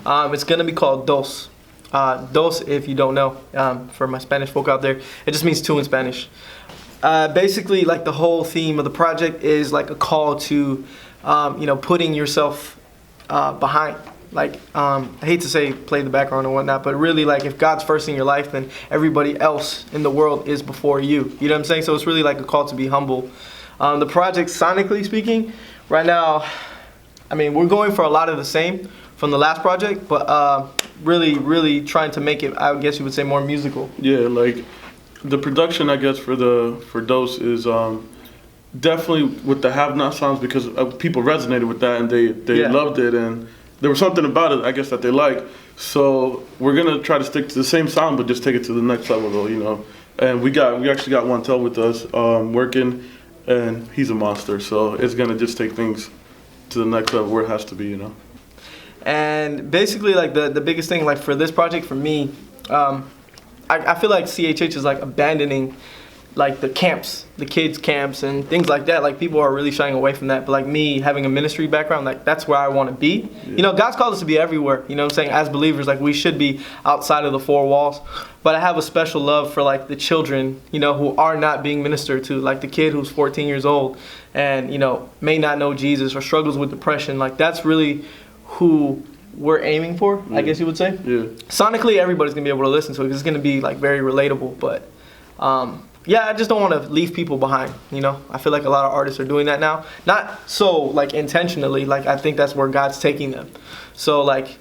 It's gonna be called Dos. Dos, if you don't know, for my Spanish folk out there, it just means two in Spanish. Basically, like the whole theme of the project is like a call to, putting yourself behind. Like, I hate to say play the background or whatnot, but really, like, if God's first in your life, then everybody else in the world is before you. You know what I'm saying? So it's really like a call to be humble. The project, sonically speaking, right now, I mean, we're going for a lot of the same from the last project, but really trying to make it, I guess you would say, more musical. Yeah, like the production, I guess, for Dose is definitely with the Have Not sounds, because people resonated with that and they loved it, and there was something about it, I guess, that they like. So we're gonna try to stick to the same sound, but just take it to the next level, though, you know. And we actually got Wantel with us working, and he's a monster. So it's gonna just take things to the next level where it has to be, you know. And basically, like the biggest thing, like for this project, for me, I feel like CHH is like abandoning like the camps, the kids camps and things like that. Like people are really shying away from that. But like me having a ministry background, like that's where I want to be. Yeah. You know, God's called us to be everywhere. You know what I'm saying? As believers, like we should be outside of the four walls. But I have a special love for like the children, you know, who are not being ministered to. Like the kid who's 14 years old and, you know, may not know Jesus or struggles with depression. Like that's really who we're aiming for, I guess you would say. Yeah. Sonically, everybody's gonna be able to listen to it because it's gonna be like very relatable. But yeah, I just don't want to leave people behind. You know, I feel like a lot of artists are doing that now. Not so like intentionally. Like I think that's where God's taking them. So like,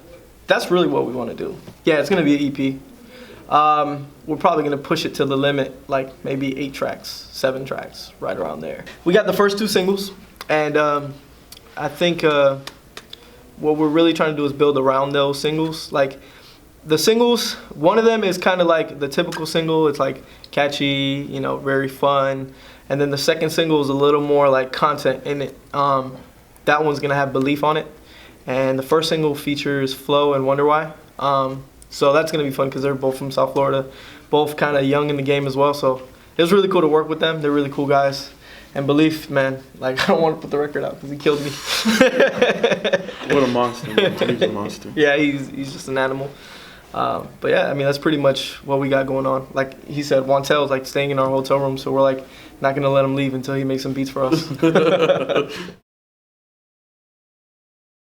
that's really what we want to do. Yeah, it's gonna be an EP. We're probably gonna push it to the limit, like maybe 8 tracks, 7 tracks, right around there. We got the first 2 singles, and I think what we're really trying to do is build around those singles. Like the singles, one of them is kind of like the typical single. It's like catchy, you know, very fun. And then the second single is a little more like content in it. That one's gonna have Belief on it. And the first single features Flo and Wonder Why. So that's gonna be fun because they're both from South Florida, both kind of young in the game as well. So it was really cool to work with them. They're really cool guys. And Belief, man, like I don't want to put the record out because he killed me. What a monster, man. He's a monster. Yeah, he's just an animal. But yeah, I mean, that's pretty much what we got going on. Like he said, Wantel's like staying in our hotel room, so we're like not gonna let him leave until he makes some beats for us.